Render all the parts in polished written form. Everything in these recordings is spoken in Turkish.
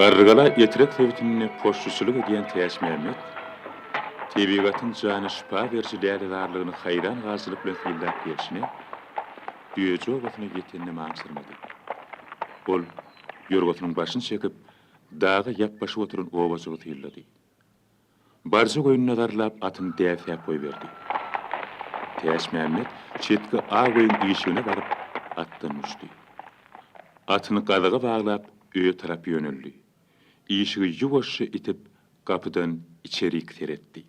Garrygala ýetirek sebitini poşçuçylyk edýän Täş Mämmet, tebigatyň jany şipa berýän dälidarlygyny haýran gazylyk bilen syýlap gelişine, düýeje obasyna ýetenine maňsyrmady. Ol, ýorgatynyň başyny çekip, dagy ýapbaşy oturan obasyny syýlady. Barjy goýunyna darlap atyny däfäp goýberdi. Täş Mämmet çetki agoýun ýeşigine baryp atdan düşdi. Atyny gazyga baglap öýe tarap ýöneldi. İşigi ýuwaşça itip kapydan içeri kiretdi.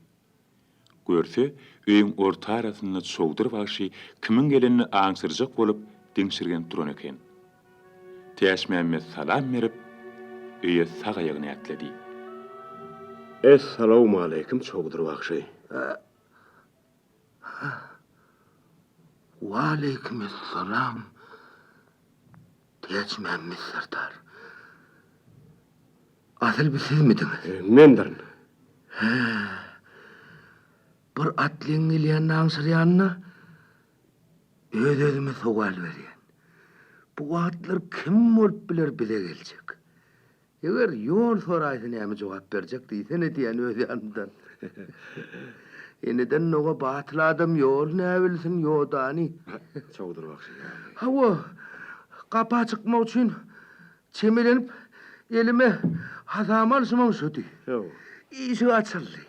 Görse, öýüň orta arasynda çogdur başy kimin gelenini aňsyrjak bolup diňşirgen duran eken. Täş Mämmet salam berip, öýe sag aýagyny atlady. Assalamu alaykum çogdur başy. Wa alaykum assalam. Täş Mämmet Serdar. Asıl bir siz miydiniz? Mendirin. Bir atlyň ilýän aňşyrýanyna öz-özüme sowal berýän. Bu atlar kim bolup biler bize geljek? Eger ýol soraýsa näme jogap berjek diýsen edýän öz ýanyndan. Eneden noga batyl adam ýol näbilsin ýodany. Çogdur başy. Hawa gapa çykmak üçin çemelenip elime hazamal şumam şudi. İşi açıldı.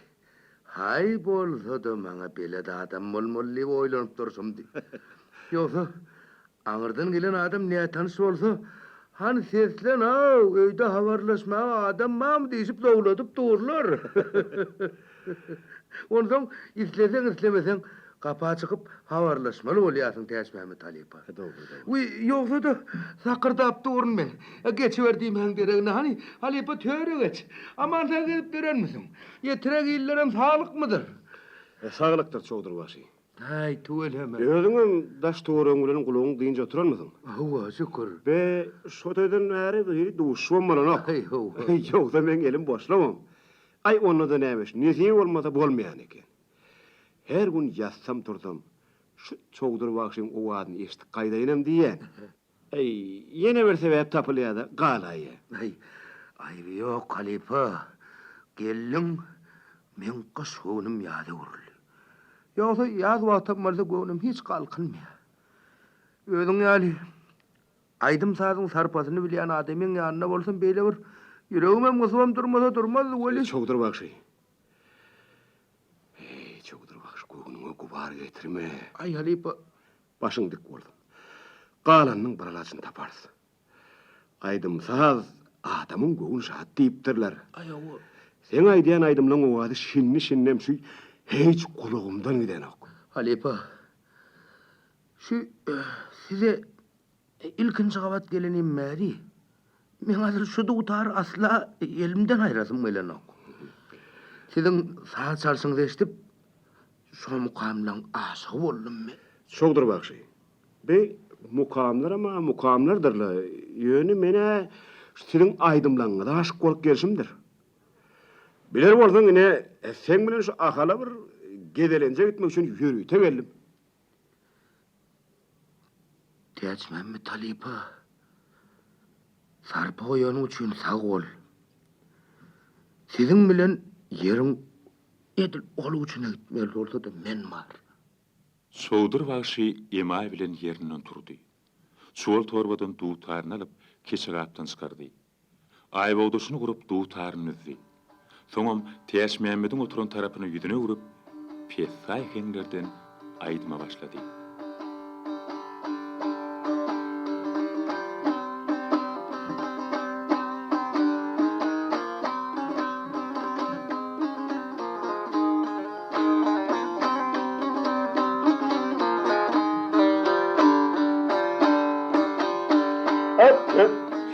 Hay bolsa da maňa belede adam molmolly oýlanyp dursam di. Ýoksa aňyrdan gelen adam näme tanış bolsa, han seslen öýde habarlaşmaga adam mam diýip dowladyp durlar. Ondan isleseň gapa çykyp habarlaşmaly bolýasyň Täş Mämmet Alipa. Ýoksa da sakyrtap durun men. Geçiverdiğim hangireğine hani Alipa töre geç. Aman sen gelip gören misin? Yetirek illerim sağlık mıdır? Sağlıktır çogdur başy. Hay tuvel hemen. Özüňiň daş toğraň bilen gulagyň diýince oturanmysyň? Hawa şükür. Be şotadan näre bir duşum bolan. Hay hawa. Ýoksa men elim boşlamam. Ay onu da nämiş? Niýe bolmasa bolmaýan eken. Her gün ýatsam tursam, şu çogdur başyň owadyny eşitip gaýdaýynam diýen. Ey, ýene bir sebäp tapylýar-da, galaýy. Ay ýok Alipa. Gelin men gaşonym ýady urly. Ýoksa ýaz wagtap malda göwnüm hiç galkynmaýar. Özüň ýaly aýdym sazyň sarpasyny bilýän adamyň ýanyna bolsam beýle bir ýüregim gysywam durmaz weli çogdur başy. Çogdur başy göwnüňe gubar getirme. Ay Alipa, Başyň dik boldy. Galanyň baralaçyny taparsy. Aýdym saz adamyň göwün şat diýipdirler. ay hawa. Sen aýdýan aýdymlaň owady şinnem şu hiç kulagymdan giden ok. Alipa, şu size ilkinci gavat gelenim märi. Men hazır şu dutar asla elimden aýrasym gelen ok. Siziň saat çalşyňyzy eşitip şu mukamlaň aşygy boldum men. Çogdur başy. Be mukamlar ama mukamlardırlar. Ýöni mene senin aýdymlaňyna aşyk bolup gelişimdir. Biler bolsaň ine sen bilen şu ahala bir gedelenje gitmek üçin ýürüýte geldim. Täç Mämmet Alipa. Sarpa goýanyň üçin sag bol. Siziň bilen ýeriň edil ol üçin gitmeli bolsa da men bar. Çogdur başy emaý bilen ýerinden turdy. Çuwal torbadan duwtaryny alyp keçegapdan çykardy. Aýbawdaşyny gurup duwtaryny üzdi. Soňam Täş Mämmetiň oturan tarapyny ýüzüne urup, pesay henlerden aýdyma başlady.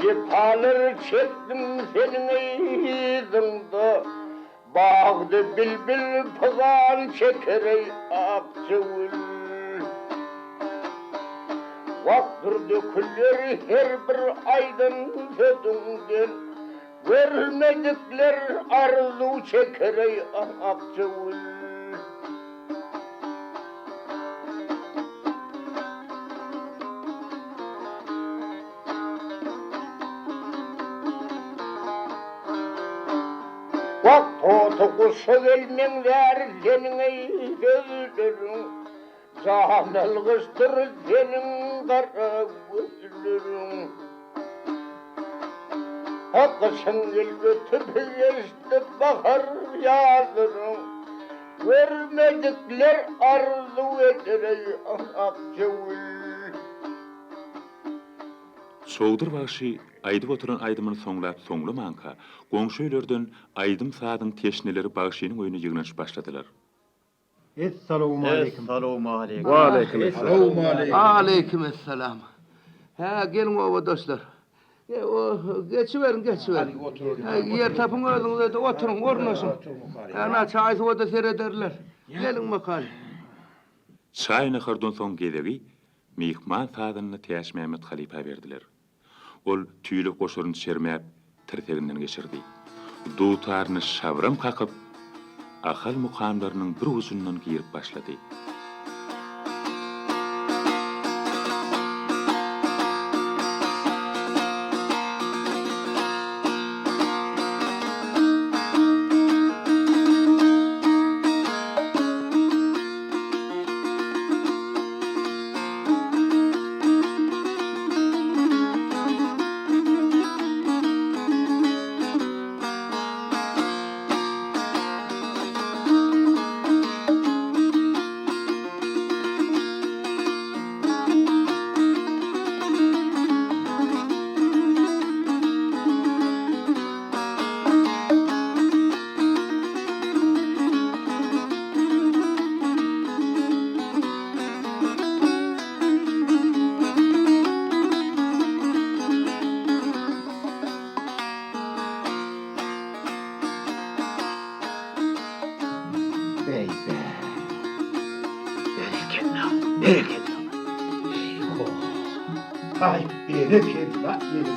Cepalar çekdim senin eýizinde. Bağdı bilbil pazan çekerey akçıvıl. Vaktır döküller her bir aydın fötünden. Vermedikler arzu çekerey akçıvıl. Totukusa gelmenler senin eylözlerin, Zanılgıstır senin kara gözlerin. Hakkısın gelgötüp geçti bakar yağdırın, Vermedikler arzu ederey akçavul. Soğudur başı aydıp oturan aydımını soňlap soňlamanka, goňşy öýlerden aydym sadyň teşneleri bagşynyň öýüne ýygnaş başladylar. Assalamu alaykum. Wa alaykum assalam. Aleykümselam. Ha gelin ova dostlar. Geçiverin. Yer tapın özüňizde oturun, ornaşın. Ana çay soda serederler. Gelin bakalım. Çay nahardan soň gelegi mihman sadyny Täş Mehmet Halipa berdiler. Ol tüýlük goşuryny şermäp tirteginden geçirdi. Duýtaryny şabram kakyp ahal mukamlarynyň bir uzundan girip başlady. Ay, bereketler, yeni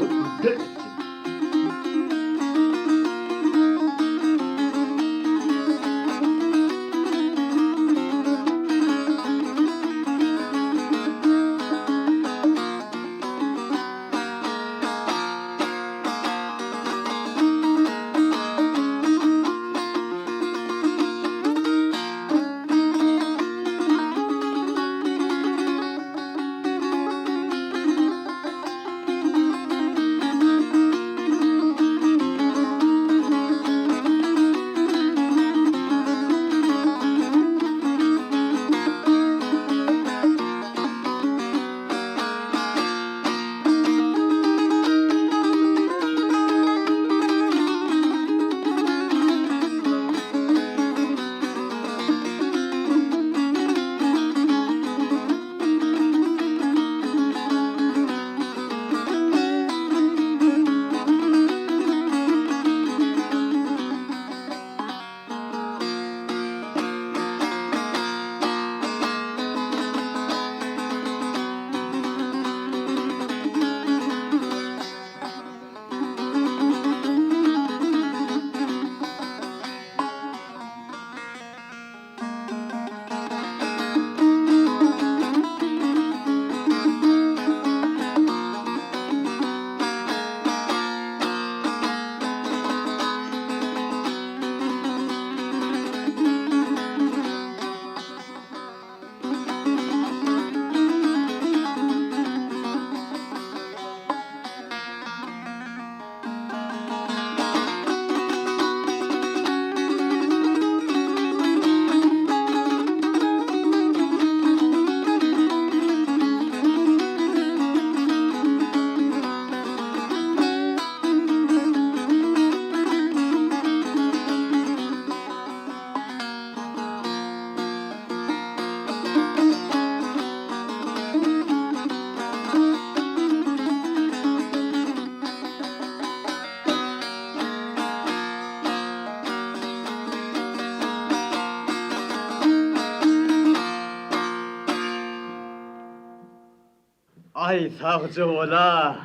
Ay sağcı ola.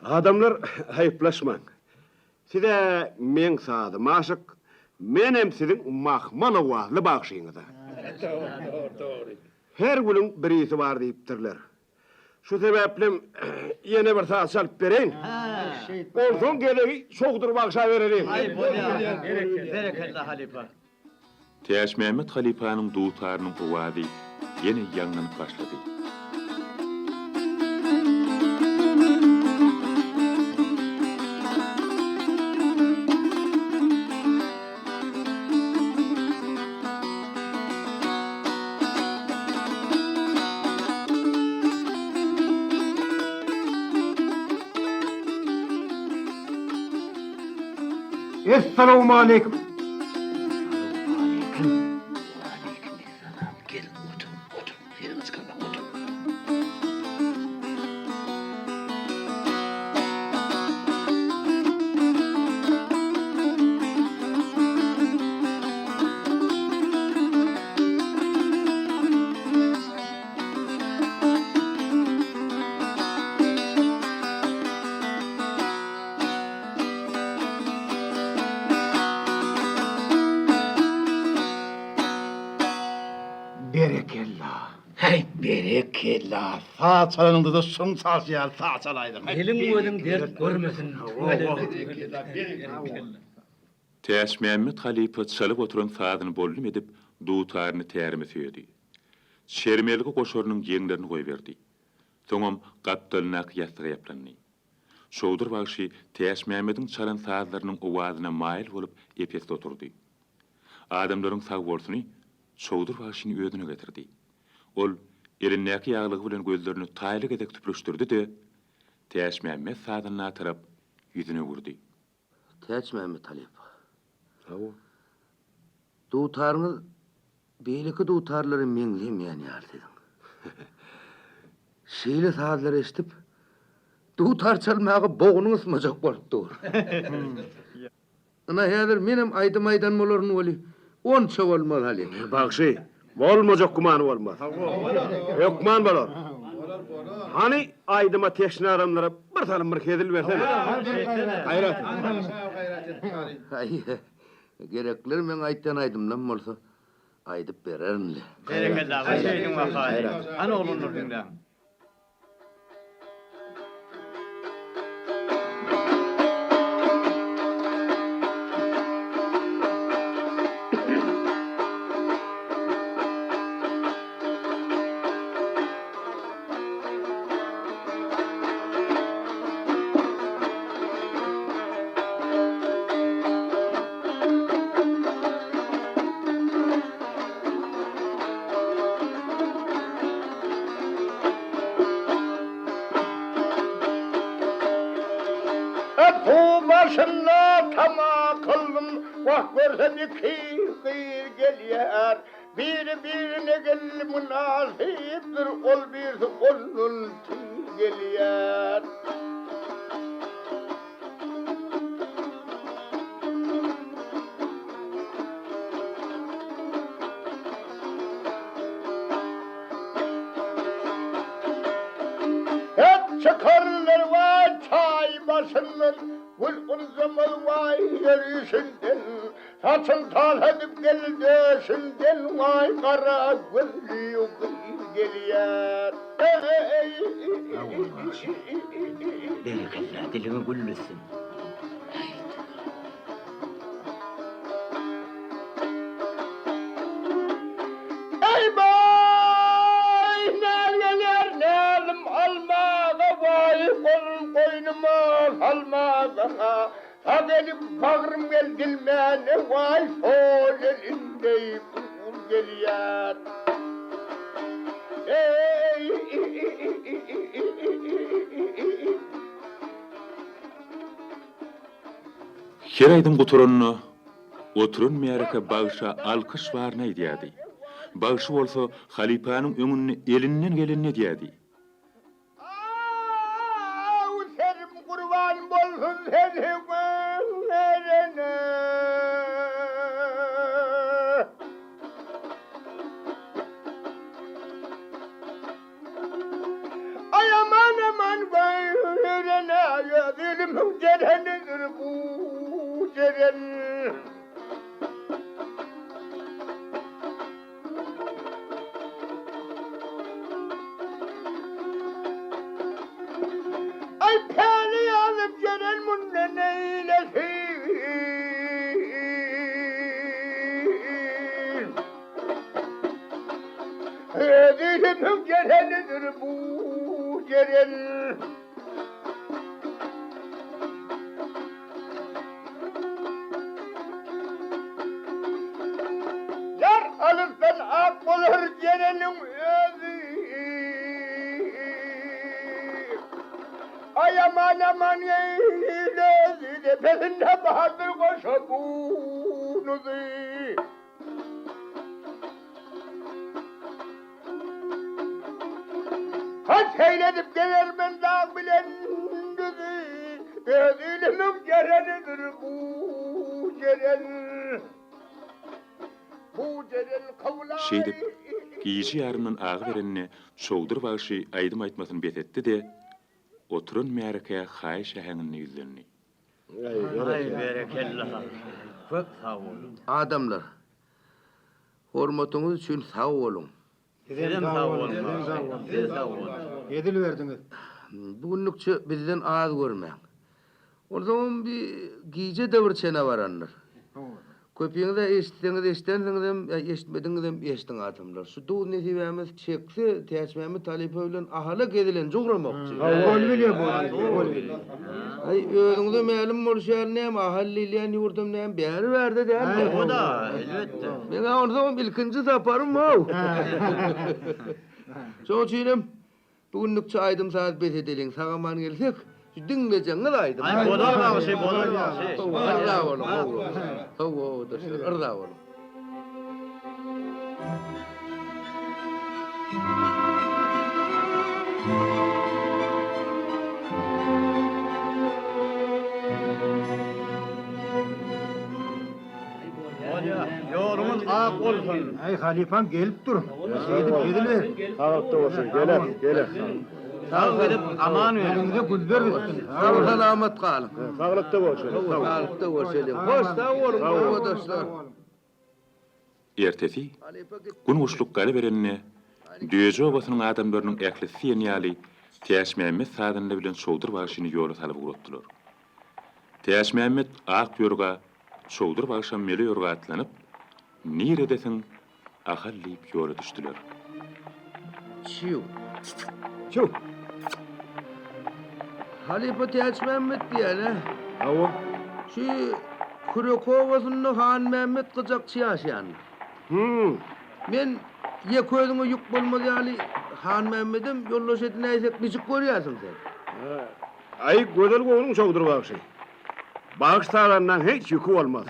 Adamlar ayıplaşman. Size men sadım aşık, menem sizin mahmal ovazlı bakşıyınıza. Her günün birisi var deyiptirler. Şu sebeple yine bir saat çalıp vereyim. Olsun gelegi şokdur bakşa verelim. Ay boya. Bereketle halife. Teyaş Mehmet Halifa'nın duutarının uwady yine yanlanıp başladı. Esselamu aleyküm. Gelin otur. Yeriniz kalma otur. Berekellah. Hey berekellah. Sağ çalanında da şun çalsıyar sağ çalaydın. Elim ölüm der görmesin. Teyaş Mehmet Halifa çalıp oturan saatini bollum edip duutarını terimi söyledi. Şermelgi koşorunun yeğinlerini koyverdi. Soňam gapdalyna kıyaslyk yaplandy. Şowdur bagşy Teyaş Mehmet'in çalan saatlarynyň owazyna maýil bolup epesde oturdy. Adamlaryň sag bolsuny şowdur bagşyny ödüne getirdi. Ol elindäki ýaglygy bilen gözlerini taýlyk edek tüpürüşdirdi-de Teyaş Mehmet sadyna tarap ýüzüne vurdy. Teyaş Mehmet Halifa. Hawa. Duutarňyz beýleki duutarlary meňlemeýän ýar dedim. Şeýle saatlar eşitip duutar çalmagy boğuny ısmajak bolup dur. Ana häzir menem aýdym aýdan bolaryny boli 10 çowalmaly hali. Bakşy, bolmajak gumany bolmaz. Yokman bolar. Hani aydıma teşne aramlara bir tanem bir kedil versene. Hayrat. Ay, gerekler men aýtdan aýdymdan bolsa aýdyp berermle. Bereketle haşeýdiň wakaty. Ana olunur diňler. Bu başında tama kıldım, vah görsen kıyır gelyer. Birine gel münasiptir, ol bir olun gelyer. Hep çıkarlar var çay başından, Gülkün zaman vay yürüyüşünden, saçın tal edip geldeşinden, vay kara gülü geliyor. Bereketle dilini gülmesin. Ey bay, nereler nerim almağa, vay kolun koynuma almağa. Haberim bağrım geldilmene, vay sol elinde kul geliyor. Her aydın guturunnu oturun meýäreke bagşa alkış barna diýdi. Bagşy bolsa halifanyň öňünde elinden gelenine diýdi. Serim kurban bolsun senin nerene. Ay aman aman gayrene, dilim cerenidir bu ceren. elimin gelenidir bu gelen. Yar alırsan ak olur gelenin özü. Ay aman aman eylezi de belinde bahadır koşa bunuzu. Kaç eyledip gelir ben dağ bilen düzü. Gözülümün gerenidir bu gelen. Bu gelen kavlar. Şeýdip, giýişi ýarymyň agy berenine şowdur bagy aýdym aýtmasyny betetdi de, oturun märekeýe haýyş ähengini ýüzlerini. Ay berekellah. Çok sağ olun. Adamlar, hormatyňyz üçin sağ bolun. Sizden sağ olun. Siz sağ olun. Edil verdiniz. Bugünlükçe bizden az görmeň. O zaman bir giýje döwür çene baranlar. Köpüňizde eşitdiňiz eşitdiňiz, eşitmediňiz eşitdiň adamlar. Şu duğ nesibämiz çekse, täçmämi talypa bilen ahala gedilen jogramokçy. Gol bilýär bu. Gol bilýär. Ay özüňize ma'lum bolşar näme ahallylyan ýurdum näme bäri berdi däl. O da elbette. Men o zaman ilkinji saparym o. Çoçylym, bugünlükçe aýdym saat 5 edeliň, sagaman gelsek, dinlejeňiz aýdym. Ay bodar bagy, bodar bagy. Arda bolun, oğlum. Oğlum, dostlar, arda bolun. Yolumuz ak olsun. Ay halifam gelip dur. Edil ver. Sağlıkta olsun. Geler, geler. Sağ edip aman verin. Elinize gülber bitsin. Sağ salamat kalın. Sağlıkta olsun. Sağlıkta görüşelim. Hoş sağ olun, oğlum, dostlar. Ertesi, gün uşlukkary berenine Düýeje obasynyň adamlarynyň ählisi ýaly Täşmämmet sadynly bilen şowdur bagyny ýola salyp gurutdylar. Täşmämmet ak ýorga şowdur bagyşam mele ýorga atlanyp, niredesin ahallyp ýola düşdiler. Çiw. Çu. Halipa Täçmämmet diýene. Awo. Şu Kurekowasyny Han Mehmet gyjakçy ýaşaýan. Men ýeközüňe ýük bolmaz ýaly Han Mehmetim ýoldaş etine aýsek niçik görýärsiň sen? Ay gözel goňuň şowdur bagy. Bagştalardan hiç ýükü bolmaz.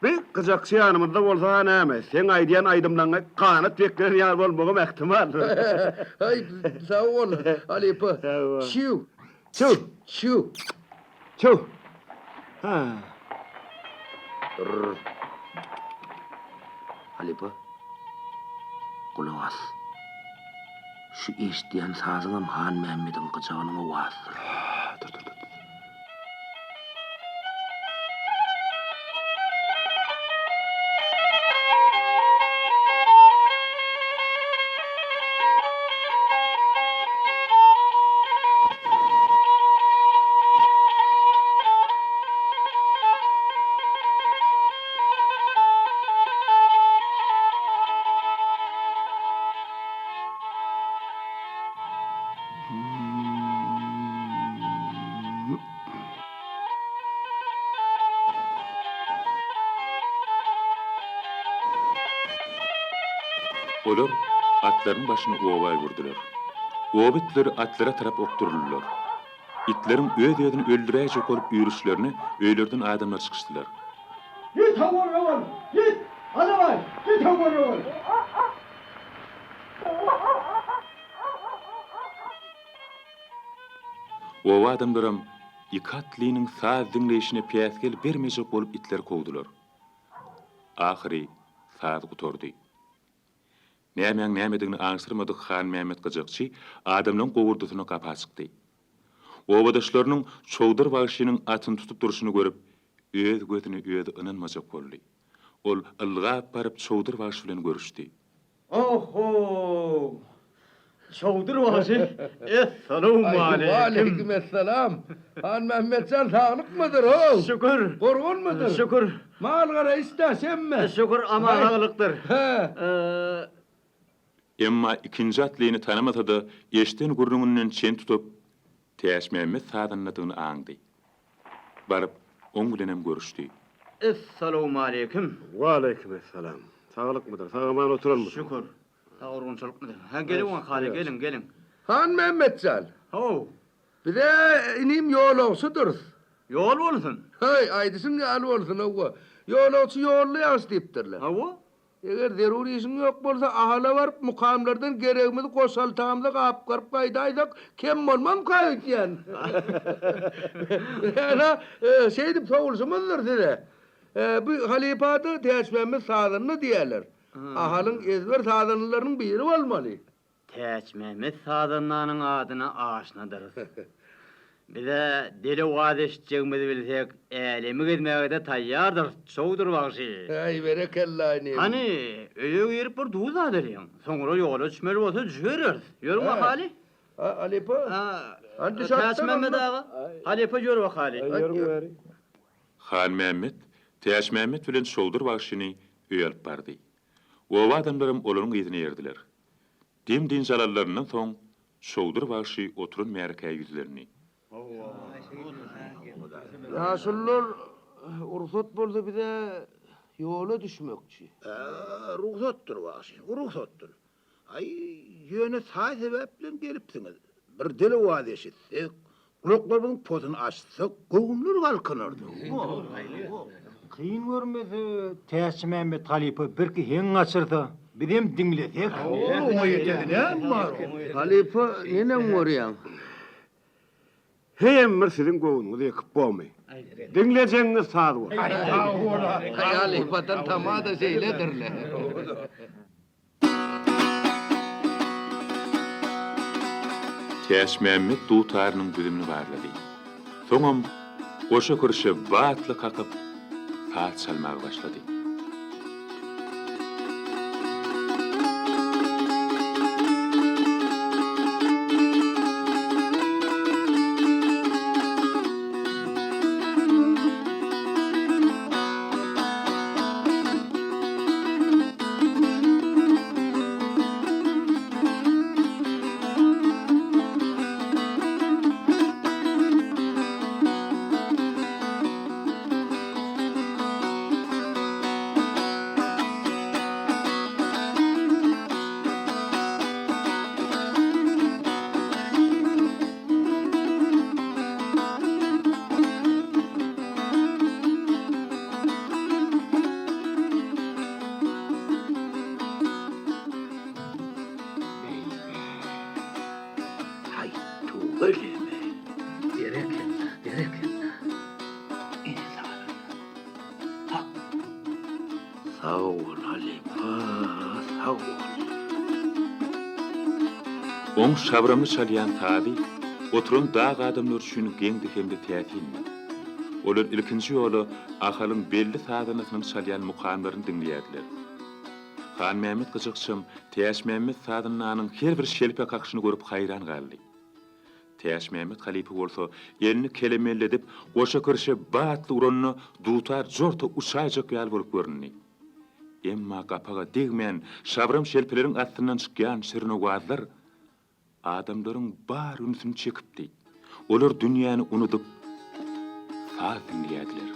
Bir gyjakçy ýanymyzda bolsa näme? Sen aýdýan aýdymdan kanat bekler ýar bolmagam ähtimal. Ay sağ ol Halipa. Çiw. Çu. Çiw. Çu. Ha. Halipa. Kulak as. Şu eşitdiýän sazyňam Han Mehmetiň gyjagynyň owasydyr. Dur. Olar atlaryň başyny owaý gurdular. Owa bitleri atlara tarap okturuldular. İtlerin öz-özüni öldüräjek bolup ýürüşlerini öýlerden adamlar çykyşdylar. Git havar. Git. Hadi var. Git havar. Owa adamlaram ikatlynyň saz dinleýişine piýäsgel bermejek bolup itler kowdular. Ahyry saz gutordy. Nämeň nämedigini aňsyrmady Han Mehmet gyjakçy adamlaryň gowurdusyna gapaçykdy. Obadaşlarynyň şowdur bagyşynyň atyny tutup duruşyny görüp öz gözüne özü ynanmajak boldy. Ol ylgap baryp şowdur bagyşy bilen görüşdi. Oho. Şowdur bagy. Assalamu alaykum. Aleyküm esselam. Han Mehmetcan sağlık mıdır o? Şükür. Gorgun mudur? Şükür. Mal gara istesenme. Şükür ama sağlıktır. He. Emma ikinji atlyny tanamasa da eşten gurrundan çen tutup täşmeme sadanladygyny aňdy. Baryp oň bilenem görüşdi. Assalamu alaykum. Wa aleykümselam. Sağlık mıdır? Sağaman oturan mı? Şükür. Sağırgınçylyk mıdır? Ha gelin hali gelin. Han Mehmetcan. Ho. Bir de inim yolawsudur. Yol bolsun. Hay aydysın ýaly bolsun owa. Yolawçy ýollaýas diýipdirler. Hawa? Eger zeruri işin yok bolsa ahala barıp mukamlardan geregimiz koşal tamamda kap garp gaydaydak kem bolmam kaýtýan. Ýa şey dip sowulşymyzdyr size. Bu halipady täşmemiz sadyny diýerler. Ahalın ezber sadynylarynyň biri bolmaly. Täçmemiz sadanlarynyň adyna aşnadyr. Bize deli wadeşjegimizi bilsek, elimi gitmege de taýýardyr. Şowdur bagşy. Ay berekellah. Hani öýe girip bir duz adyryň. Soňra ýola düşmeli bolsa düşerer. Ýörüň hali. Alipa. Anti Täçmemi daga. Halipa ýör hali. Han Mehmet, Täş Mehmet bilen şoldur bagşyny öýelip bardy. O adamlarym olaryň ýyzyny ýerdiler. Dimdin jalallaryndan soň şoldur bagşy oturun merkäýe ýüzlerini. Rasullar ursat bolsa bize yola düşmekçi. Ruhsatdır bagşy, ruhsatdır. Ay, ýöne sağ sebeplen gelipsiňiz. Bir deli wady eşitsek, kulaklarymyň posyny açsak, göwnler galkynardy. Kıyın görmedi. Täş Mehmet Halipa birki heň açyrdy. Bizem dinlesek. Halipa nenen görýän? Hem bir sizin göwüňizi ekip bolmaý. Dinlejeňiz sağ bol. Halipatan tamada şeyledirler. Täş Mehmet dutarynyň düdümini barlady. Soňam goşa kürşe batly kakyp saat çalmagy başlady. Ay, öyle mi? Derek. Sağ ol Halipa, sağ ol. Oň şabramy çalýan tabi, oturan dağ adamlar şunu geňdi hemde tätinli. Olar ilkinji ýoly ahalyň belli sadanynyň çalýan mukamlaryny dinleýärdiler. Han Mehmet gyjykçym Täş Mehmet sadanynyň her bir şelpe kakşyny görüp haýran galdy. Täş Mehmet Halipa bolsa elini kelemeledip goşa kyrşe batly uranyny dutar jorta uçaýjak ýal bolup görünni. Emma kapaga degmen şabram şelpeleriň astyndan çykýan şirine wazlar adamlaryň bar ünsüni çekipdi. Olar dünýäni unutup saz dinleýärdiler.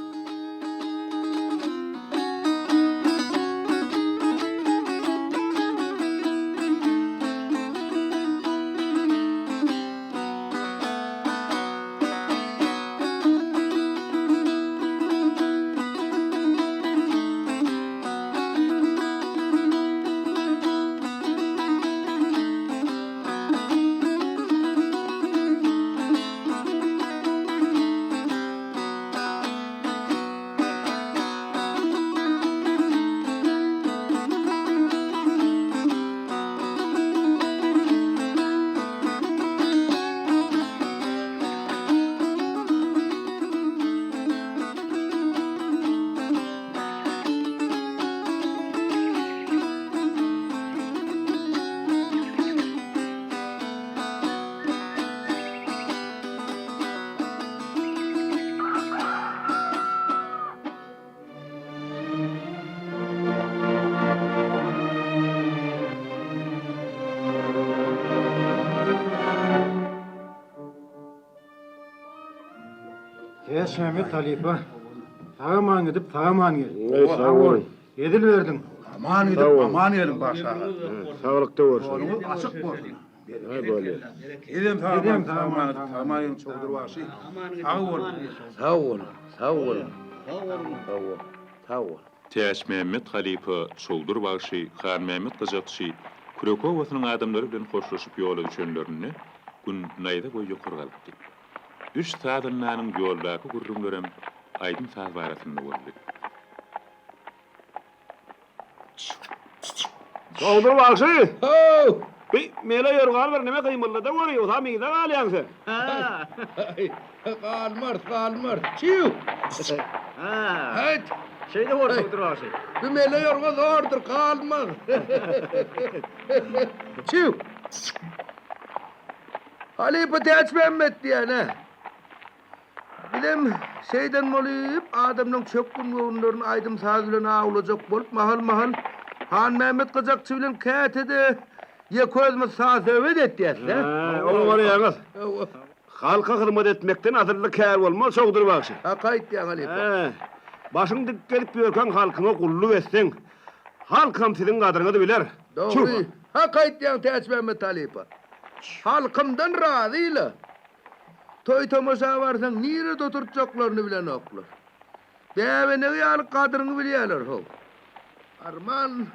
Teşmemi talipa. Sağaman gidip sağaman gel. Sağ olun. Edil verdin. Aman Sağ edip ol. aman elim başa. Sağlıkta olsun. Onu açık bolsun. Ha böyle. Edem sağaman çoldur başı. Sağ ol. Sağ ol. Sağ ol. Sağ ol. Täş Mehmet Halipa Şoldur bagşy, Xan Mehmet Gajatşy, Kurekowasynyň adamlary bilen hoşlaşyp ýola düşenlerini gün naýda boý ýokary galypdy. 3 saatynlaryň ýoldaky gurrun görem aýdym saat barasynda boldy. Çoldur bagşy. Oh! Bir mele ýörgän bir neme kıymylda da görüyor. Ha miňde galýan sen. Kalmar. Çiu. Ha. Hayt. Şeyde var çoktur başı. Bir mele yorga zordur kalmar. Çiu. Halipa Teç Mehmet diyene. Bilem şeyden moluyup adamның çöp günlerini aydım saz bilen ağılacak bolup mahal Han Mehmet Kazakçı bilen kätede ye közme saz öwet etdiýär. Onu var ýaňyz. Halka hizmet etmekden hazırlık kär bolmaz çogdur bagşy. Hakayt diýen Halipa. Başyň dik gelip ýörken halkyňa gulluk etseň, halkam siziň gadyryňyzy biler. Doğru. Hakayt diýen Teç Mehmet Halipa. Halkymdan razyla. Toy tomoşa barsaň nire doturjaklaryny bilen oklar. Bäwe ne ýaly gadyryny bilýärler ho. Arman.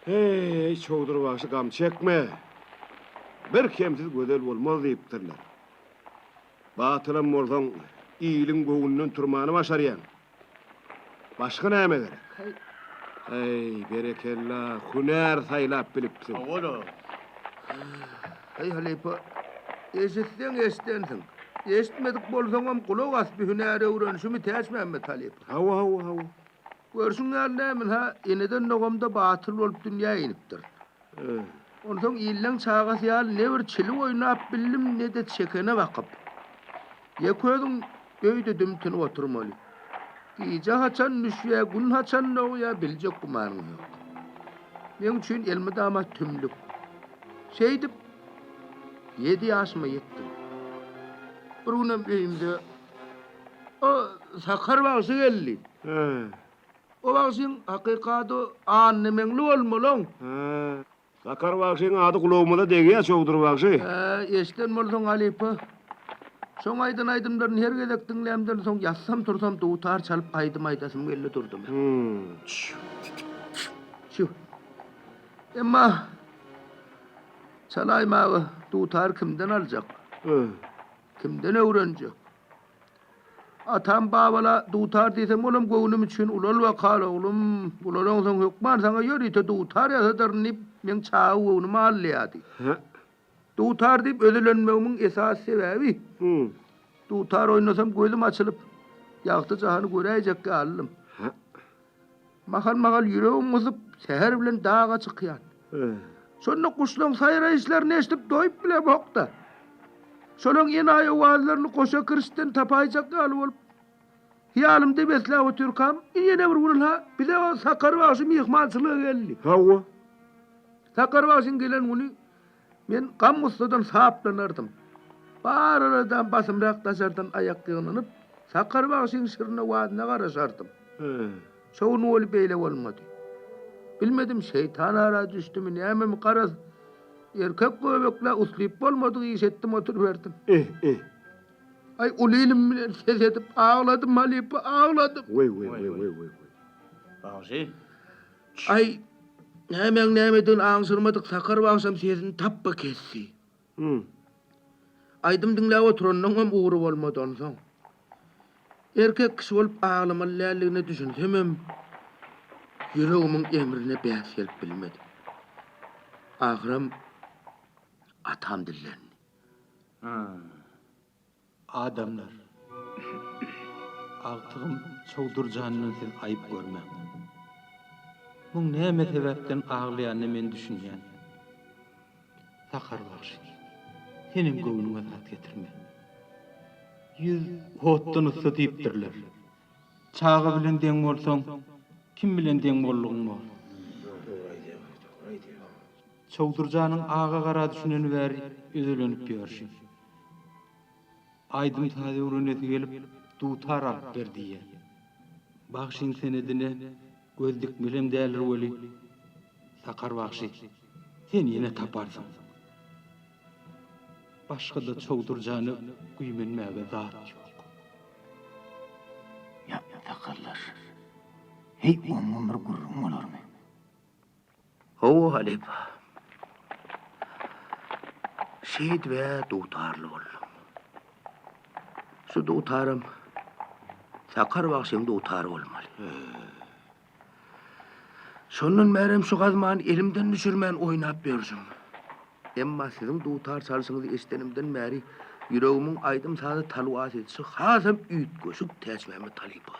Hey, çogdur bagşy gam çekme. Bir kemsiz gözel bolmaz diýipdirler. Batylym bolsaň, iýiliň göwünden turmany başarýan. Başga näme gerek? Hey, berekella, hunar saýlap bilipsin. Oğlum. Hey Halipa. Eşitsen. Eşitmedik bolsaňam kulak as bir hünäre öwrenşimi Teç Mehmet Halipa. Hawa. Görsüňär nämen ha, eneden nogamda batyl bolup dünýä inipdir. Ondan ýyllaň çagas ýaly ne bir çili oýnap bildim ne de çekene bakyp. Ýeközüň göýde dümtün oturmaly. Gije haçan nüşýä, gün haçan noýa biljek gumanym ýok. Men üçin elmi dama tümlük. Şeýdip 7 ýaşyma ýetdim. Bir günem beýimde o sakar bagşy geldi. O bagşyň hakykady annemeňli bolmalyň. Sakar bagşyň ady kulağymda degýär çogdur bagşy. Eşden bolsaň Halipa. Soň aydymlaryny her gezek dinlemden soň ýatsam tursam dutar çalyp aydasym geldi durdum. Şu. Emma çalaýmagy dutar kimden aljak? Kimden öwrenjek? Atam babala dutar diýsem olam göwnüm üçin ulal we kal oğlum. Ulalaň soň hukman saňa ýörite dutar ýazarnyp men çağı göwnüm alýady. Dutar diýip ödülenmegiň esas sebäbi. Dutar oýnasam gözüm açylyp ýagty jahany göräjekkä aldym. Mahal ýüregim uzyp seher bilen dağa çykýar. Şonu kuşlaň saýraýşlaryny eşitip doýup bile bokda. Şolaň ýene aýwazlaryny koşa kirişden tapaýjakka alyp bolup ýalymda besläp oturkam, ýene bir gurulha bize o sakar bagşy mehmançylyga geldi. Hawa. Sakar bagşyň gelen güni men gam ustadan saplanardım. Bararadan basımrak taşardan ayak ýygynyp sakar bagşyň şirine wadyna garaşardım. Şoň bolup beýle bolmady. Bilmedim şeytan ara düşdümi näme garaz. Erkek göbekle uslyp bolmadygy işetdim oturup berdim. Ay ulilim bilen ses edip ağladım Halipa, ağladım. Wey. Bagşy. Ay nämen aňşyrmadyk sakar bagşam sesini tappa kessi. Aydym dinläp oturandan hem uğru bolmady onsoň. Erkek kişi bolup ağlamalygine düşünsem ýüregimiň emrine bäs gelip bilmedim. Ahyram atam dillendi. Adamlar. Altygym çogdurjanyny sen aýyp görme. Bu näme sebäpden ağlaýanyny men düşünýän. Sakar bagşy. Senin göwnüňe zat getirme. Yüz hotdan usta diýipdirler. Çağı bilen deň bolsaň, kim bilen deň bollugyň bol. Çogdurjanyň ağa gara düşüneni bäri üzülenip ýörşi. Aydym taze uruneti gelip tutar alıp berdiye. Bagşyň senedine göz dikmelem dälir weli. Sakar bagşy. Sen ýene taparsyň. Başga da çogdurjany güýmenmäge zat ýok. Ya takarlar. Hey, onun bir gurrun olarmy? Ho Halipa. Şehit ve dutarlı oldum. Şu dutarım Sakar bakşın dutarı olmalı. Şonun merem şu gazman elimden düşürmen oynap berjim. Emma sizin dutar çalsınızı estenimden meri yüreğimin aydım sadı talwat etsi hazım üýt göşük täsmemi Halipa.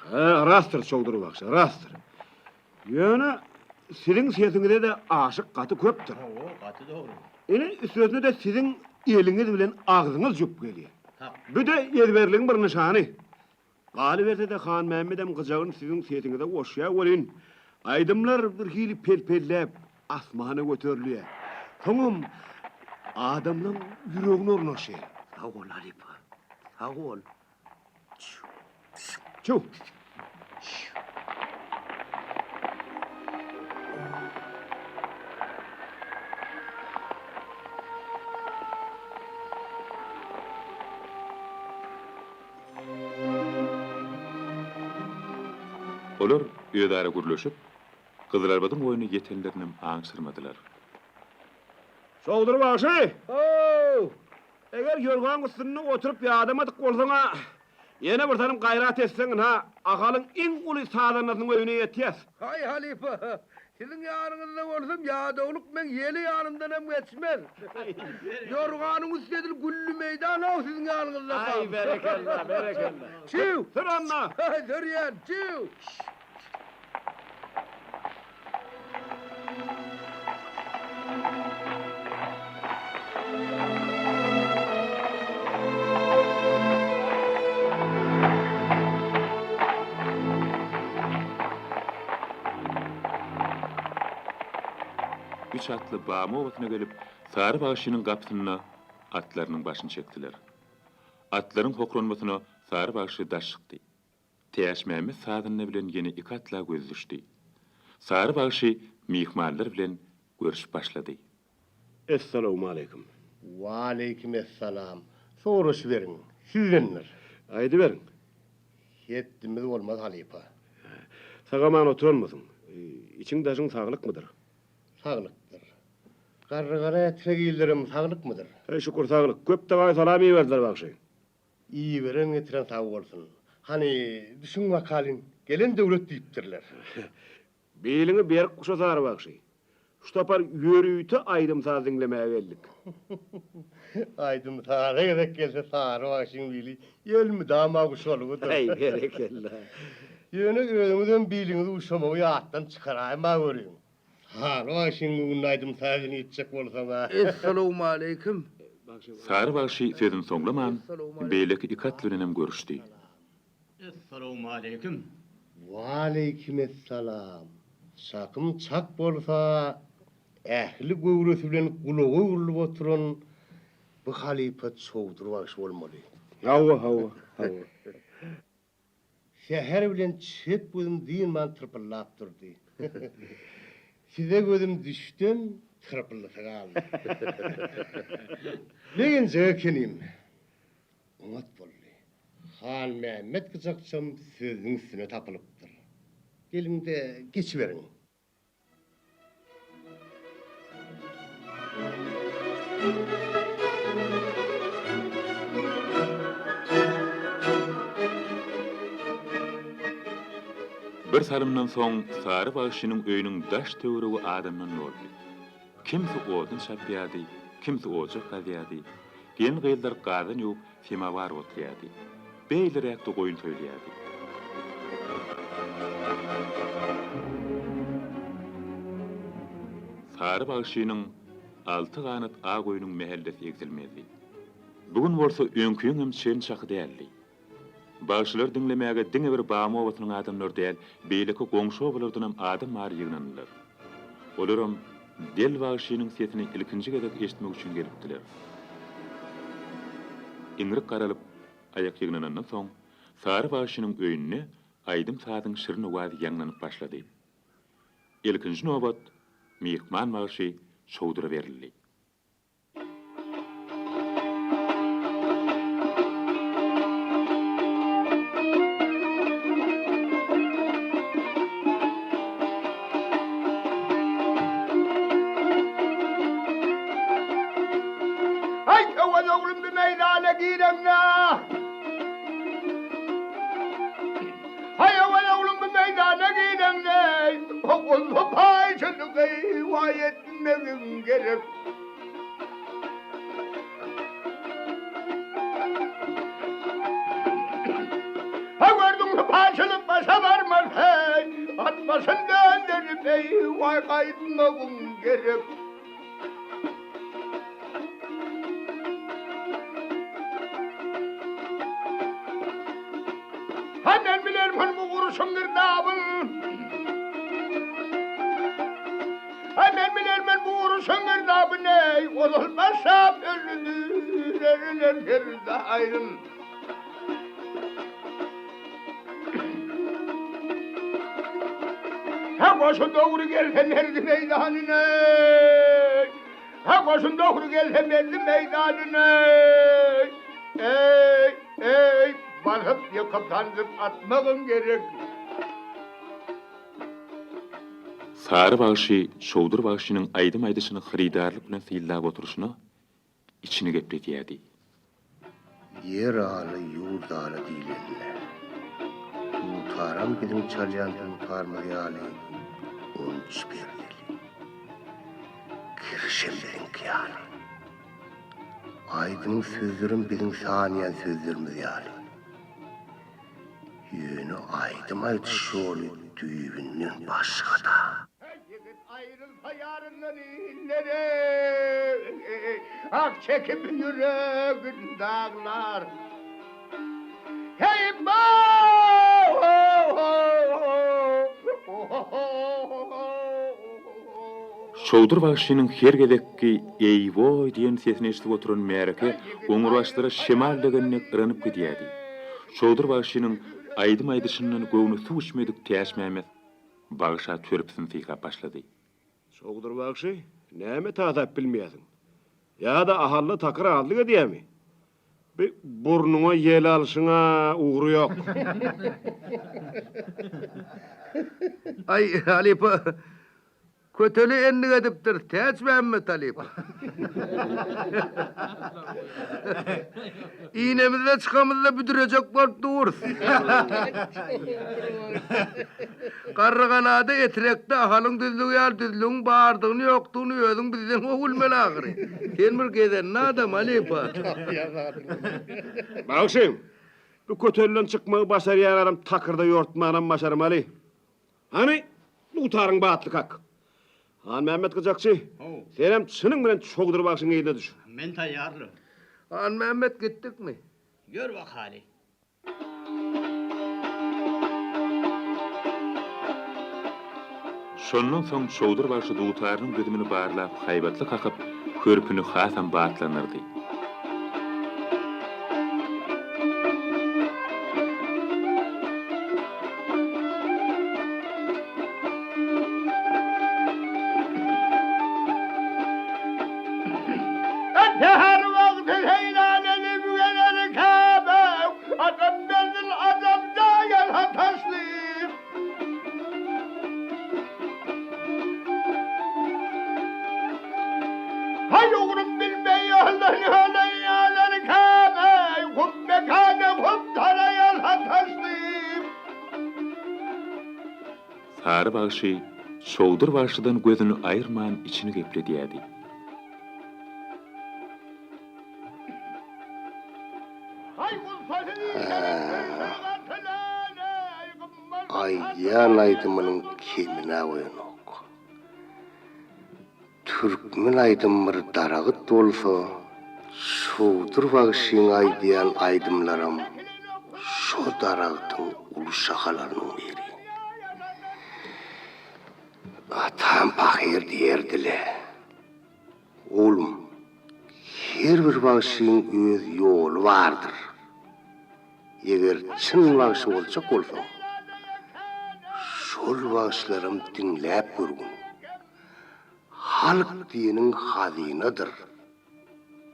Rastır çogduru baksa, rastır. Ýöne sizin sesiňizde de aşyk gaty köpdür. Gaty dogry. Ene sözüne de sizin eliňiz bilen agzyňyz jöp gelýär. Bu da ýerberliň bir nyşany. Galiberde de Han Mehmedem gyjagyň sizin sesiňizde oşýa bolyn. Aydymlar bir hili perpellep asmana göterilýär. Soňum adamlaryň ýüregine urnaşýar. Sağ ol Halipa. Sağ ol. Çu. Olar öýdara gürleşip, Gyzylarbadyň oýuny ýetenlerinem aňsyrmadylar. Çogdur başy. Oh! Eger ýörgän üstünde oturup ýadamadyk bolsaňa, ýene bir tanym gaýrat etseň ha, agalyň iň uly sadanynyň öýüne ýetýäs. Hay Halipa. Sizin ýarynızda bolsam ýadawlyk men ýeli ýaryndan hem geçmez. Ýorganyň üstedil güllü meýdan o sizin ýarynızda. Ay berekellah, berekellah. Çiw. Sıranna. Dörýän, çiw. Üç atlı Bama owatyna gelip, Sary Bagşynyň gapysyna atlarynyň başyny çekdiler. Atlaryň hokranmasyna Sary Bagşy daşykdy. Täşmämi sadyny bilen ýene iki atla göz düşdi. Sary Bagşy mihmanlar bilen görüşip başlady. Assalamu alaykum. Wa aleykum esselam. Soruş verin. Sizdenler. Aýdy berin. Yettimiz olmaz Halipa. Sagaman oturalmasın. İçiň daşyň saglykmydyr? Sağlıktır. Garrygara etregillerim sağlık mıdır? Şükür saglyk. Köp dagay salam berdiler Bagşy. İyi veren getiren sağ olsun. Hani düşün vakalin gelen devlet diýipdirler. Beýliňi berip kuşatar Bagşy. Şu tapar ýörüýti aýdym saz dinlemäge geldik. Aydın sağra gerek gelse sağra başın bili. Yölmü dama kuşalığı. Ay berekellah. Yöne gözümüzden biliňizi uşamagy atdan çıkarayma görüň. Ha, başın bugün aydın sazını içecek bolsaňa. Assalamu alaykum. Sary Bagşy sözüni soňlaman, beýleki iki atly bilen görüşdi. Assalamu alaykum. Wa aleykum esselam. Sakım çak bolsa ähli göwresi bilen gulagy urulup oturan bu Halipa çowdur bagşy bolmaly. Hawa. Şäher bilen çep gözüm diýen man tırpyllap durdy. Size gözüm düşdüm, tırpyllasa galdy. Lekin jekenim. Umat boldy. Han Mehmet gyjakçam sözüň üstüne tapylypdyr. Gelinde geçiverin. Bir salymdan soň Sary Bagşynyň öýüniň daş töweregi adamdan boldy. Kimsi odun şapýady, kimsi ocak gazýady. Gen gyýyldar gadan ýok, semavar otýady. Beýlerekde goýun söýleýärdi. Sary Bagşynyň alty ganat a goýunyň mehellesi egzilmedi. Bugun bolsa öňküň hem çen çaky däldi. Bagşylar dinlemäge diňe bir Bama owatynyň adamlar däl, beýleki goňşy owalardan hem adam mary ýygnandylar. Olaram del Bagşynyň sesini ilkinji gezek eşitmek üçin gelipdiler. İňrik garalyp ayak ýygnanyndan soň sary başynyň öýünne aýdym sadyň şirin wady ýanglanyp başlady. Ilkinji nobat mihman başy şowdura berildi. Hannen biler man bu vuruşun girdabın. Hannen biler man bu vuruşun girdabın ey. Olulmazsa ölünür, ölünür de ayrın. Ha koşun doğru gelsen erdi meydanine. Ha koşun doğru gelsen erdi meydanine. Ey, ey. Barıp yıkıp tanrıp atmağın gerek. Sary başy şowdur başynyň aýdym aýdyşyny hyrydarlyk bilen syýlap oturuşyna içini gepletýärdi. Yer aly yurt aly diýlenler. Taram biziň çalýan tarmy ýaly onç berdi. Kirşemden ýaly. Aýdym sözlerim biziň saniýan sözlerimiz ýaly. Yönü aydym ayt şoly düýbünden başgada. Yigit ayrılsa yarından illere, ak çekip yüreğin dağlar. Hey Şowdur başynyň her gedekki eýwoy diýen sesini eşitip oturan Mereke oňur başlara şemal degenine ıranyp gidýärdi. Şowdur başynyň aýdym aýdyşyndan göwüni suw içmedik täşmämet bagşa törpsün syýgap başlady. Şowdur bagşy, näme taýdap bilmeýäsiň? Ya da ahally takır adlyga diýämi? Bir burnuňa ýel alyşyňa ugry ýok. Ay Halipa, köteli enni edipdir, täçmämme Halipa. İğnemizle çıkamızla büdürecek bolup dururuz. Qarraganada etrekde ahalyň düzlügi ýal düzlügiň bardygyny ýokdugyny özüň bizden ogulmel agyry. Kelmir gezen adam Halipa. Bagşy, bu kötelilen çykmagy başarýan adam takyrda ýortmagyna başarmaly. Hani bu taryň batlyk hak. Han Mehmet Kıcakçı, senem çynyň bilen şowdur bagşyň eýle düş. Men taýýarly. An Mehmet gittikmi? Gör bak hali. Şondan soň şowdur başy dugtarynyň gözümini barlap haýbatly kakyp körpüni hasam batlanyrdy. Her vakti heylaneli bügeleri Kabe, adam benim adam da yalha taşlayıp. Hay oğlum bilmeyi yaldan yalanı Kabe, hub mekane hub tara yalha taşlayıp. Sary başy şowdur başydan gözüni aýyrman içini gepletýärdi. Ayyan aydymynyň kemine oýanok. Türkmen aydymyr daragyt bolsa, şowdur bagşyň aýdýan aydymlarym şo daragtyň uluşakalarynyň biri. Atam bahir diýerdile. Oğlum, her bir bagşyň öz ýoly bardyr. Eger çyn bagşy bolsa bolsa. Şol bagşlarym dinläp görgün. Halk diýeniň hazynadyr.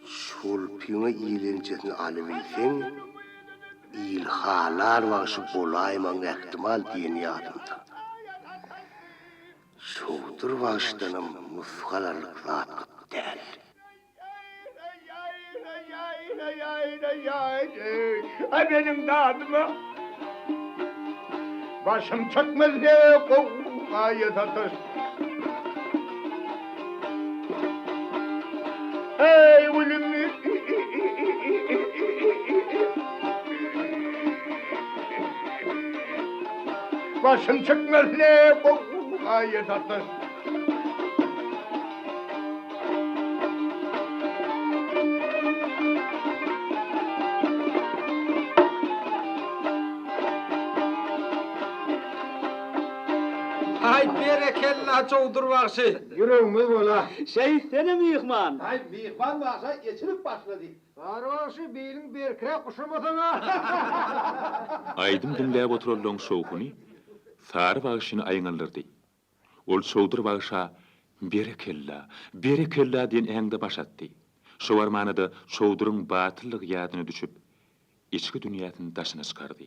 Şol piňe iýlenjesini alyp bilseň, ilhalar bagşy bolaýman ähtimal diýen ýadymda. Şowdur bagşdanam nusgalarlyk zat däl. Ay benim dadıma. Başım çökmez ne kovaya tatır. Ey ölüm. Başım çökmez ne kovaya tatır. Ay berekella çowdur bagşy. Yüreğimiz bola. Şehitlerim yıkman. Ay mihman bagşa geçirip başladı. Barbaşı beyin berkire kuşamasana. Aydym dinläp oturaldyň şowhuny sary bagşyny aýňaldyrdy. Ol şowdur bagşa berekella, berekella diýen äňde başatdy. Şo armanada şowduryň batyllyk ýadyna düşüp, içki dünýäsiň daşyna çykardy.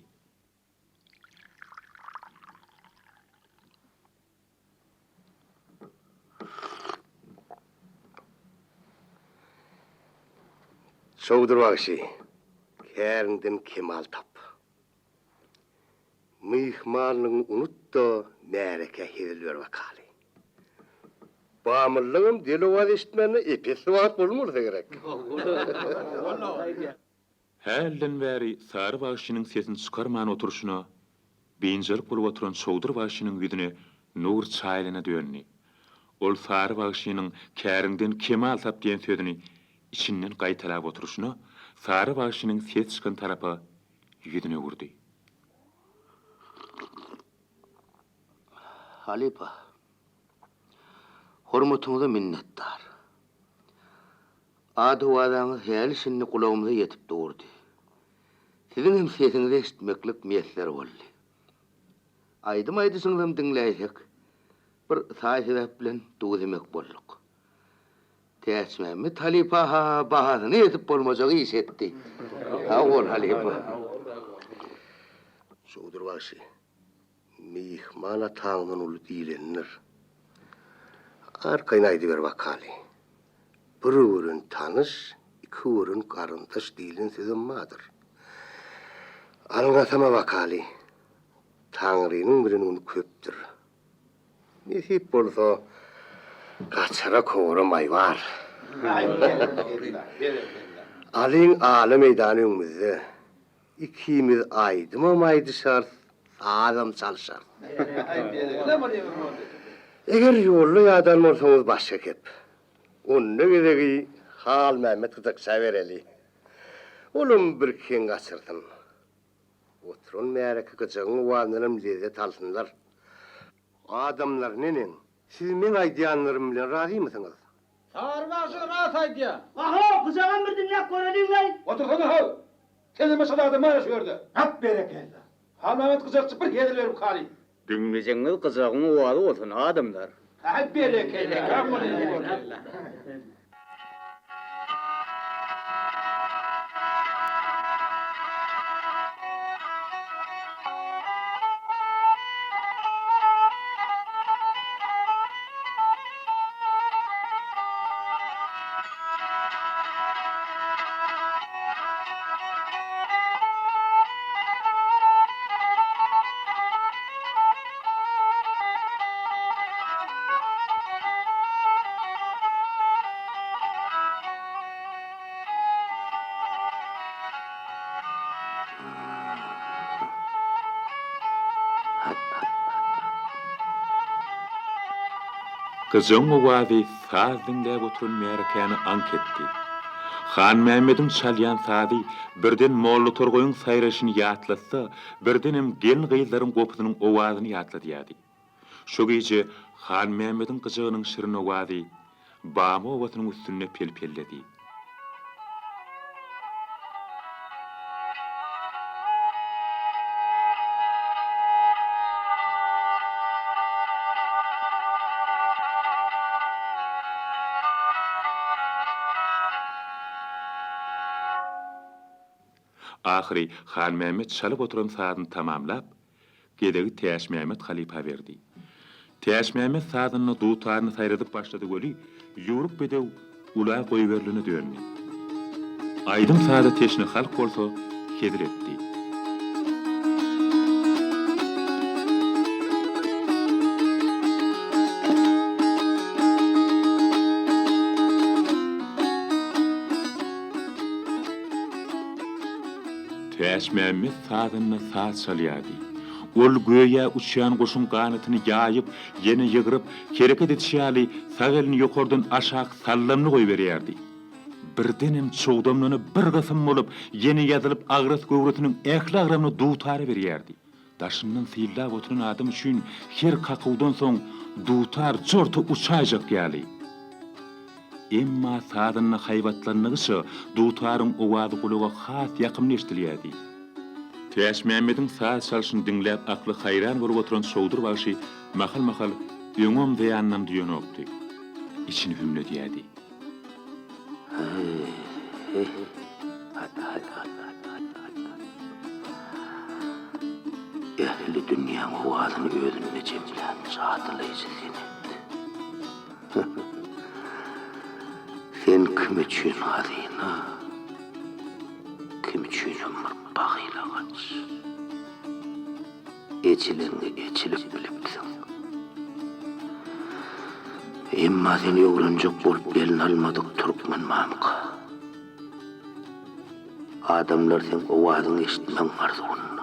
Şowdur bagşy. Kärnden kemal tap. Mihmanlyň unutda märeke hedilber wakaly. Bamyllygym dili wad işitmeni epes wagt bolmursa gerek. Hälden bäri sary bagşynyň sesini çykarman oturuşuna beýinjelik bolup oturan şowdur bagşynyň ýüzüne nur çaýlyna dönni. Ol sary bagşynyň kärinden kemal tap diýen sözüni içinden gaýtalap oturuşuna sary bagşynyň ses çykan tarapy ýüzüne gurdy. Halipa. Hormatyňyza minnetdar. Ady wadaňyz häl şinni kulağymyza ýetip durdy. Siziň hem sesiňizi eşitmeklik mesler boldy. Aýdym aýdysyňlam dinläýsek, bir saýsebäp bilen duýmak bolduk. Täsmämi Halipa bahasyny ýetip bolmajagy işetdi. Ha ol Halipa. Şowdur bagşy. Mihmana taňdan uly diýlenir. Arkaýyn aýdyber wakaly. Bir öwrün tanış, iki öwrün garyntaş diýilen sözüm madyr. Alňasama wakaly. Taňrynyň bilen uny köpdir. Nesip bolsa gaçara kowramay bar. Alyň aly meýdanymyzda ikimiz aýdyma maýdyşar, adam çalşar. Eger ýolly ýadan bolsaňyz başga kep. Onda gezegi Hal Mehmet Kızak severeli. Olum bir ken gaçyrtyn. Oturun märeke kıçygyň wandyrym lezet alsynlar. Adamlar nenen? Siz men aýdýanlarym bilen razymysyňyz? Sary bagşy rahat aýdýa. Aha, kızağın bir dinlep görelim lan. Otursana ha. Kelime şadadı mara şördü. Hep berekella. Hal Mehmet Kızakçı bir hedilber bu kali. Dinleyeceğiniz kızağın ovalı olsun adamlar. Hep berekella. Kızın owazy saz dinläp oturan märkeni anketdi. Han Mehmet'in çalyan sazy birden mollu torgoyun sayraşyny ýatlatsa, birdenem gen gyýlaryň gopynyň owazyny ýatladyýady. Şo gece Han Mehmet'in gyjygynyň şirin owazy bama owasynyň üstüne pelpelledi. Ahiri Han Mehmet çalıp oturan saadyny tamamlap, gedegi Täş Mehmet halipa berdi. Täş Mehmet saadyny duutaryny saýradyp başlady göli, ýurup bedew ula goýberlini dönni. Aýdym saada teşini halk bolsa kedir etdi. Täş Mehmet saadyny saat salýardy. Ol göýe uçýan goşun ganatyny ýaýyp, ýene ýygyryp, kereket etýäli sag elini ýokardan aşağı sallamly goýberýärdi. Birdenem çoğdamlany bir gysym bolup, ýene ýazylyp agras göwretiniň ähli agramyny duutary berýärdi. Daşyndan syýlap oturan adam üçin her kakawdan soň duutar jorty uçajak ýaly. Emma saadyny haýwatlanýyşy duutaryň owazy kulaga has ýakyn eşdilýärdi. Täş Mehmet'in saat çalşyny dinläp akly hayran bolup oturan şowdur başy mahal öňüm beýannam diýen okdy. İçini hümledýärdi. Ehli dünýäň owazyny özüne jemlän çatylaýjy seni. Sen kim üçin hazina? Kim üçin ömür bagylagaç? Eçilerini eçilip bilipsin. Emma seni ýoğlanjak bolup belini almadyk Türkmen mamka. Adamlar sen owazyny eşitmeň arzugyny.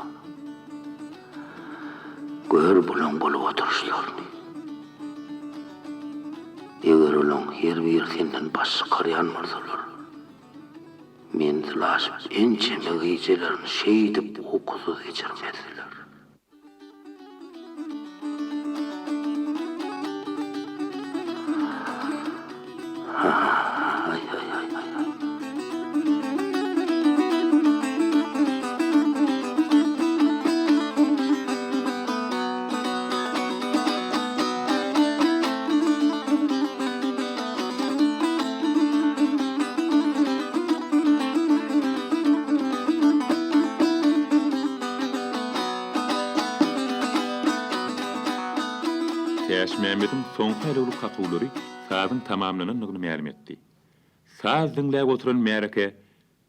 Gör bulan bolup oturuşlaryny. Eger olan her bir senden başy karyan marsalar. Men laşyp ençeme gıýjalaryny şeýdip okusuz geçirmediler. Täş Mehmet'in soňky helewli kakawlary saadyň tamamlanynyny ma'lum etdi. Saat dinläp oturan Mereke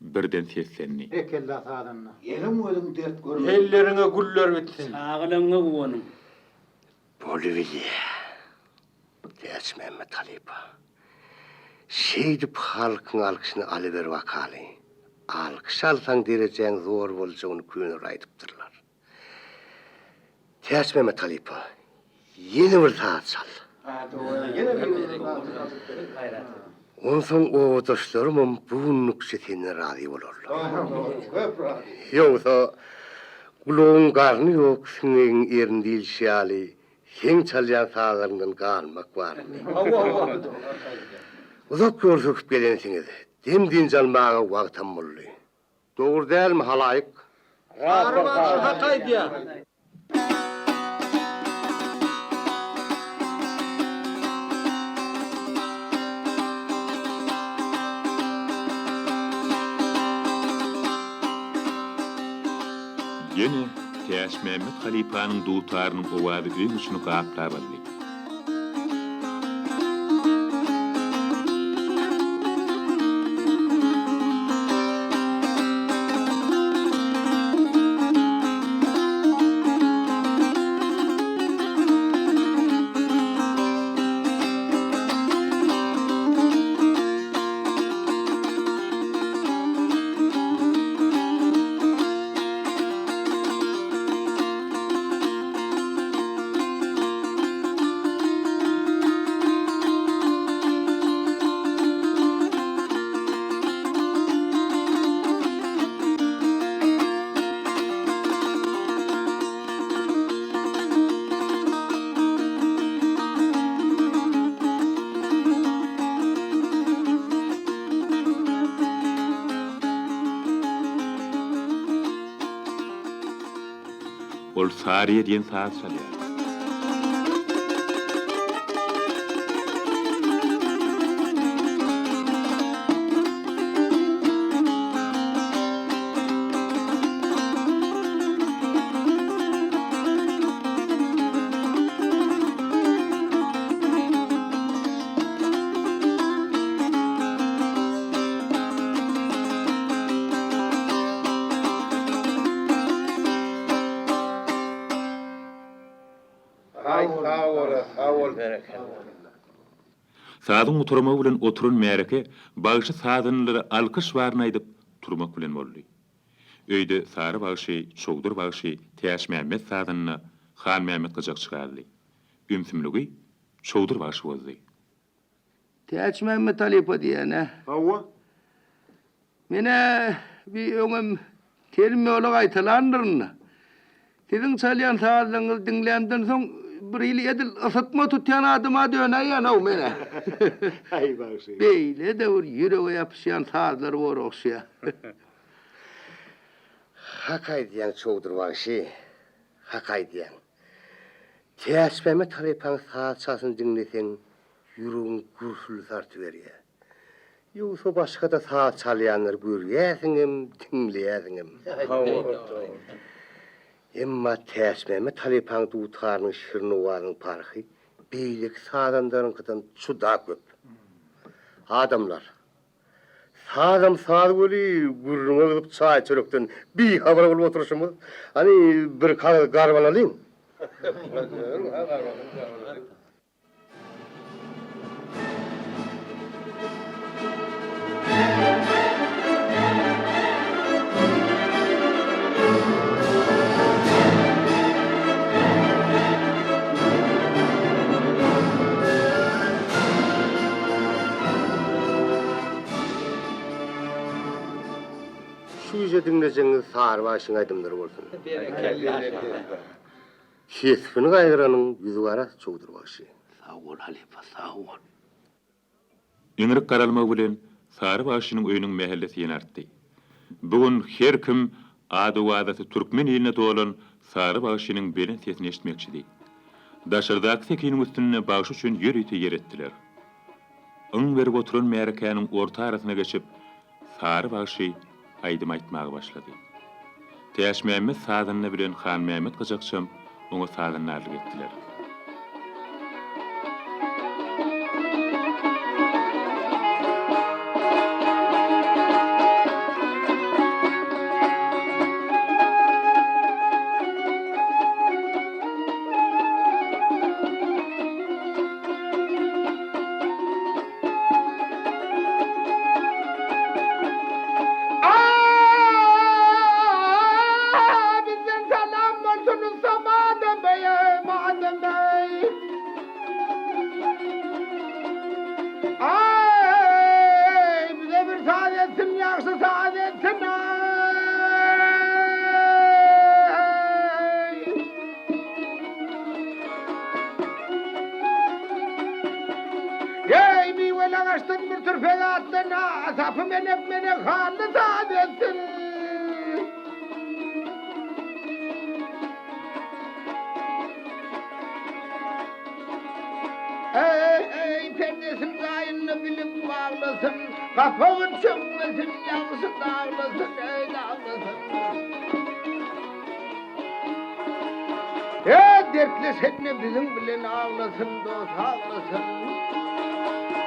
birden seslenni. Ekella saadyny. Yerim özüň dert görme. Ellerine güller bitsin. Sağlaňa gowanyň. Bolivia. Täş Mehmet halipa. Şeýdip halkyň alkyşyny alyber wakaly. Alkyş alsaň derejäň zor boljagyny köňür aýdypdyrlar. Täş Mehmet halipa. Yeni bir saat çal. Onsoň owadoşlarym buňluk şetine razy bolarlar. Ýogsa gulagyň garny ýok, şunyň erini dilşýäli, sen çalýan saatlaryndan galmak barmy? Uzak görüşüp gelensiňiz. Demdin jalmaga wagtam boldy. Dogry dälmi halaýyk? Hakaýdy. Ýene Täş Mehmet halipanyň duutarynyň owazy öň üçini gaplap aldy. Ol Sariye diyen saat çalýar. Sadyň oturmagy bilen oturan märeke bagyşy sadynlary alkyş baryn aýdyp turmak bilen boldy. Öýde sary bagyşy, çogdur bagyşy Täş Mämmet sadynyny Han Mämmet gyjak çykardy. Ümsümligi çogdur bagyşy boldy. Täç Mämmet Alipa diýene. Hawa. Mene bir öňüm kelime olag aýtalandyryny. Siziň çalýan sazlyňyzy dinländen soň bir ýyl edil ysatma tutýan adyma döneýän o mene. Ay bagyşy. Beýle de bir ýürege ýapyşýan sazlar bar okşýar. Hakay diyen çoğdur başı. Hakay diyen. Teşbeme talepan saat çasın dinlesen yüreğin gursul tartıveriyor. Yoksa başka da saat çalyanlar buyuruyorsunum, dinleyesinum. Emma teşbeme talepan tutarının şırnıvarının parkı beylik sağdanların kadar çuda köp. Adamlar sağdam sağ böyle gurruna gidip çay çörükten bir haber olup oturuşumuz. Hani bir garvan alayım. Şu yüze dinleyeceğiniz sağır başın aydınları olsun. Kesfini kaydıranın yüzü ara çoğdur başı. Sağ ol Halipa, sağ ol. Iňirik garalmagy bilen sary başynyň öýüniň mähellesi ýene artdy. Bugun her kim ady wadaty türkmen ýeline dolan sary başynyň beren sesini eşitmekçidi. Daşardaky sekiniň üstüne bagyş üçin ýer ýeti ýer etdiler. Öň berip oturan märekäniň orta arasyna geçip sary başy aýdym aýtmagy başlady. Täş Mämmet sadyny bilen Han Mämmet gyjakçam oňa sadynlarlyk etdiler. Ey pendesin gayını bilip bağlasın, kafamın çökmesin, yağsın dağlasın, ey dağlasın. Dertli seni bizim bilen ağlasın, dost ağlasın.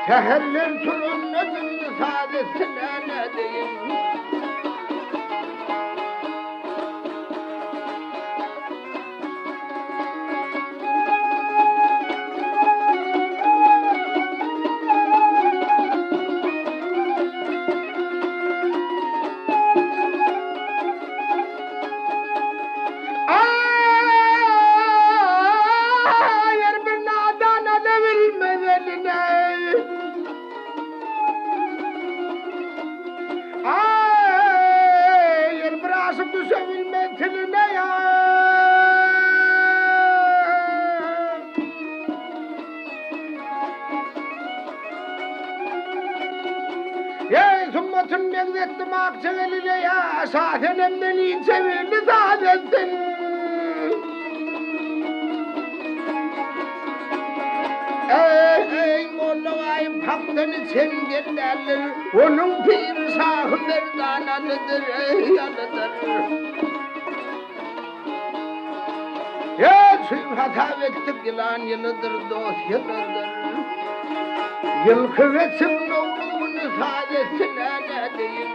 Seherler turun ödünlü saadetine ne diyeyim. Summatın negzettim akçeveline ya, sahtenemden iyi çevirdi saadettin. Ey mollagayım kaptanı çengellerler, onun piri sahipleri danalıdır, ey anıdır. Ya suyum hata ettik yılan yılıdır, dost yılıdır. Yılkı ve sımnoğluğunu saadetine ne diyeyim.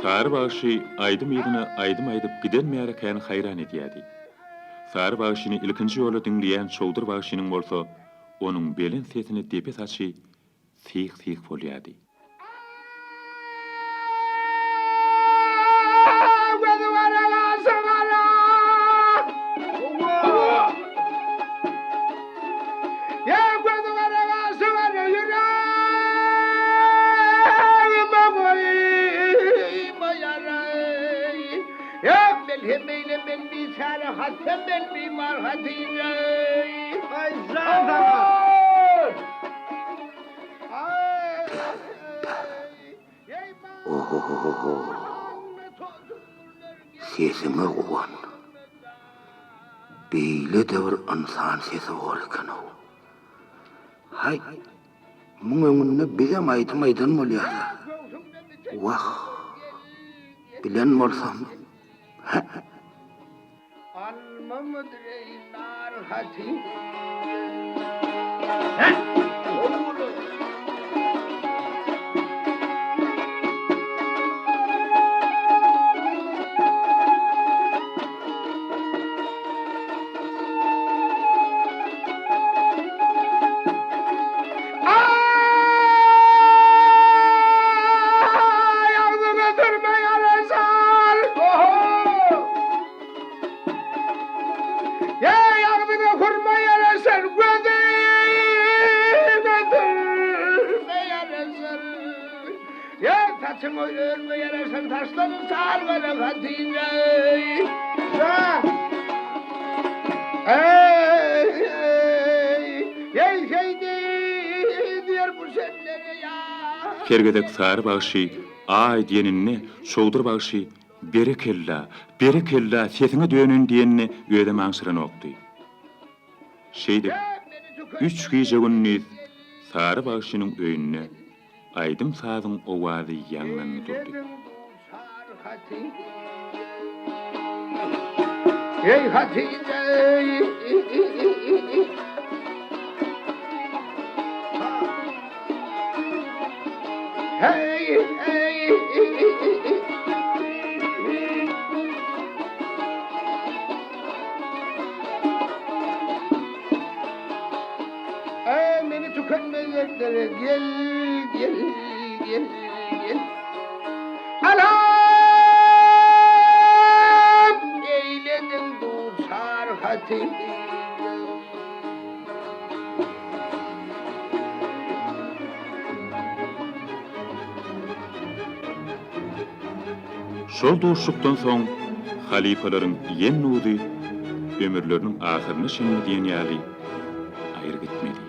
Sary başy aýdym ýerine aýdym aýdyp giden märekäni haýran edýärdi. Sary bagşyny ilkinji ýola dinleýän Şowdur bagşynyň bolsa, onuň belen sesini depe saçy syk-syk bolýardy. Sesime uwan. Beýle de bir insan sesi bolkan o. Hay. Muň öňünde bize aýtmaýdan bolýar. Wah. Bilen bolsam. Almamdır eylar hati. Saçın ölme yarasın taşların sağır bana Hatice. Ey şeydi diyor bu senlere ya. Kergedek Sary bagşy ay diýenine Şowdur bagşy berekella sesine dönen diýenine öýde maňşyran okdy. Şeýde 3 gije günniz Sary bagşynyň öýüne aýdym sazyň owazy ýaňlan durdy. Ey Hatice. Hey hey. Meni tükenmeyenlere gel. Alam eyledin duçar hati. Şol duşukdan soň halifalaryň ýen nudy ömürleriniň ahyryny şeňme diýen ýaly aýryp gitmeli.